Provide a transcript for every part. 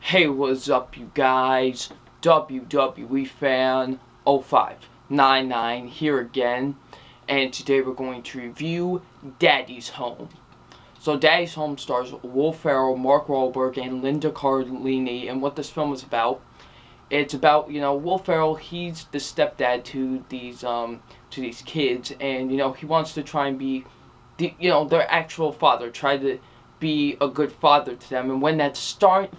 Hey, what's up, you guys? WWE Fan 0599 here again, and today we're going to review Daddy's Home. So, Daddy's Home stars Will Ferrell, Mark Wahlberg, and Linda Cardellini, and what this film is about. It's about, Will Ferrell. He's the stepdad to these kids, and he wants to try and be their actual father, try to be a good father to them. And when that's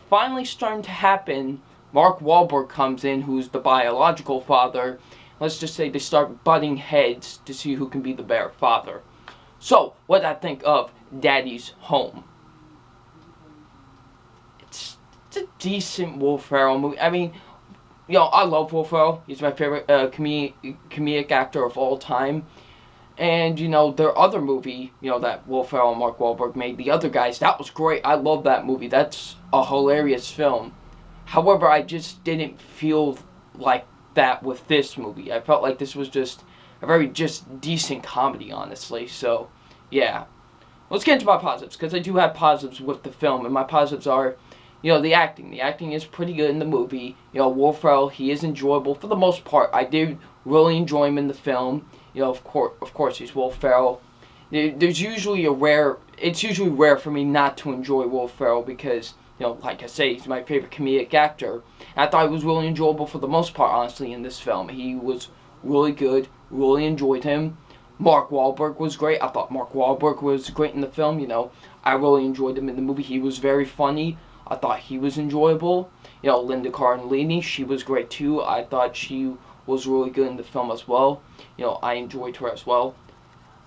finally starting to happen, Mark Wahlberg comes in, who's the biological father. Let's just say they start butting heads to see who can be the better father. So, what I think of Daddy's Home. It's a decent Will Ferrell movie. I mean, I love Will Ferrell. He's my favorite comedic actor of all time. And, their other movie, that Will Ferrell and Mark Wahlberg made, The Other Guys, that was great. I love that movie. That's a hilarious film. However, I just didn't feel like that with this movie. I felt like this was just a very decent comedy, honestly. So, yeah. Let's get into my positives, because I do have positives with the film. And my positives are, the acting. The acting is pretty good in the movie. Will Ferrell, he is enjoyable for the most part. I did really enjoy him in the film. Of course, he's Will Ferrell. It's usually rare for me not to enjoy Will Ferrell because, like I say, he's my favorite comedic actor. And I thought he was really enjoyable for the most part, honestly, in this film. He was really good, really enjoyed him. Mark Wahlberg was great. I thought Mark Wahlberg was great in the film, I really enjoyed him in the movie. He was very funny. I thought he was enjoyable. Linda Cardellini, she was great too. I thought she was really good in the film as well. I enjoyed her as well.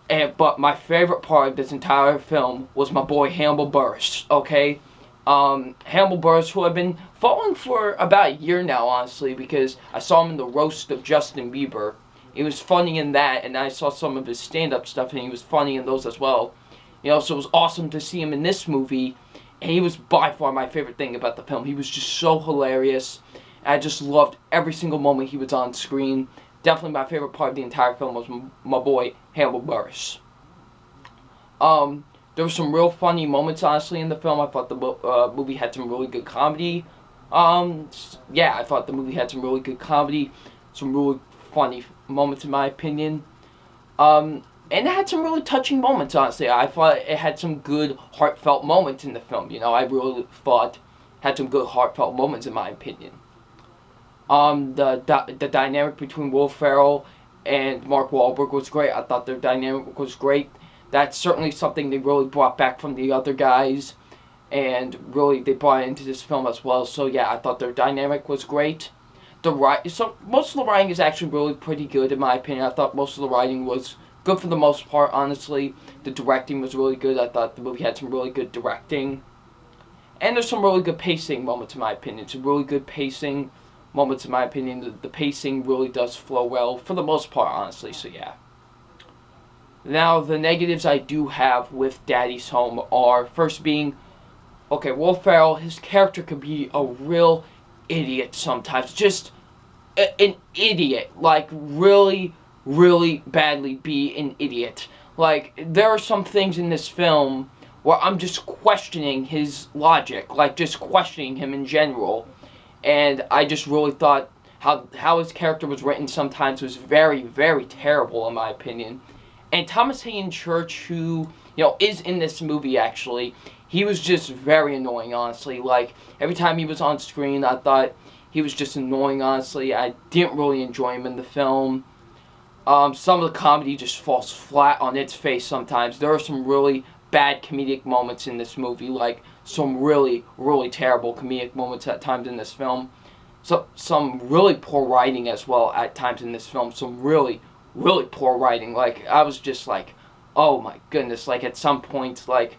But my favorite part of this entire film was my boy Hannibal Buress, okay? Hannibal Buress, who I've been following for about a year now, honestly, because I saw him in the roast of Justin Bieber. He was funny in that, and I saw some of his stand-up stuff, and he was funny in those as well. So it was awesome to see him in this movie, and he was by far my favorite thing about the film. He was just so hilarious. I just loved every single moment he was on screen. Definitely my favorite part of the entire film was my boy Hannibal Buress. There were some real funny moments, honestly, in the film. I thought the movie had some really good comedy. I thought the movie had some really good comedy, some really funny moments, in my opinion. And it had some really touching moments, honestly. I thought it had some good, heartfelt moments in the film. I really thought it had some good, heartfelt moments, in my opinion. The dynamic between Will Ferrell and Mark Wahlberg was great. I thought their dynamic was great. That's certainly something they really brought back from The Other Guys, and really they brought it into this film as well. So yeah, I thought their dynamic was great. So most of the writing is actually really pretty good, in my opinion. I thought most of the writing was good for the most part, honestly. The directing was really good. I thought the movie had some really good directing. And there's some really good pacing moments, in my opinion. Some really good pacing moments, in my opinion. The pacing really does flow well, for the most part, honestly. So, yeah. Now, the negatives I do have with Daddy's Home are, first being, okay, Will Ferrell, his character could be a real idiot sometimes. Just an idiot. Like, really, really badly be an idiot. Like, there are some things in this film where I'm just questioning his logic. Like, just questioning him in general. And I just really thought how his character was written sometimes was very, very terrible, in my opinion. And Thomas Hayden Church, who, is in this movie, actually, he was just very annoying, honestly. Like, every time he was on screen, I thought he was just annoying, honestly. I didn't really enjoy him in the film. Some of the comedy just falls flat on its face sometimes. There are some really bad comedic moments in this movie, like some really, really terrible comedic moments at times in this film. So, some really poor writing as well at times in this film. Some really, really poor writing. Like, I was just like, oh my goodness. Like, at some points, like,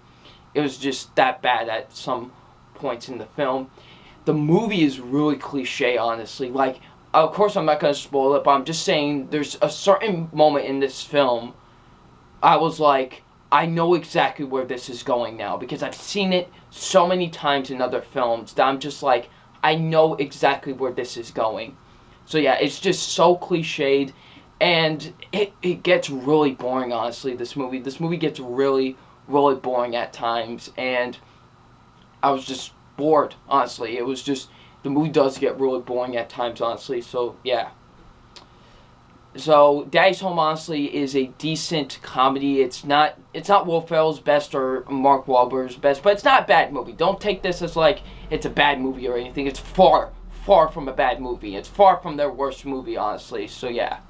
it was just that bad at some points in the film. The movie is really cliche, honestly. Like, of course I'm not going to spoil it, but I'm just saying there's a certain moment in this film I was like, I know exactly where this is going now, because I've seen it so many times in other films that I'm just like, I know exactly where this is going. So yeah, it's just so cliched, and it gets really boring, honestly, this movie. This movie gets really, really boring at times, and I was just bored, honestly. It was just, the movie does get really boring at times, honestly, so yeah. So Daddy's Home honestly is a decent comedy. It's not Will Ferrell's best or Mark Wahlberg's best, but it's not a bad movie. Don't take this as like it's a bad movie or anything. It's far from a bad movie. It's far from their worst movie, honestly. So yeah.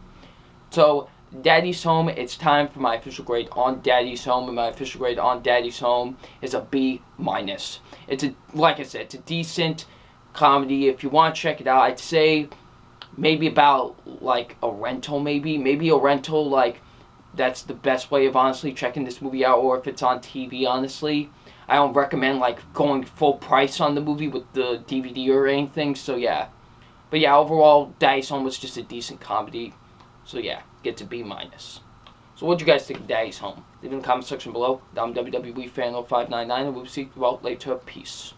So Daddy's Home, it's time for my official grade on Daddy's Home, and my official grade on Daddy's Home is a B minus. It's a, like I said, it's a decent comedy. If you want to check it out, I'd say maybe about like a rental, maybe a rental, like that's the best way of honestly checking this movie out, or if it's on TV, honestly. I don't recommend like going full price on the movie with the DVD or anything, so yeah. But yeah, overall, Daddy's Home was just a decent comedy. So yeah, gets a B minus. So what do you guys think of Daddy's Home? Leave in the comment section below. I'm WWE Fan 0599, and we'll see you all later. Peace.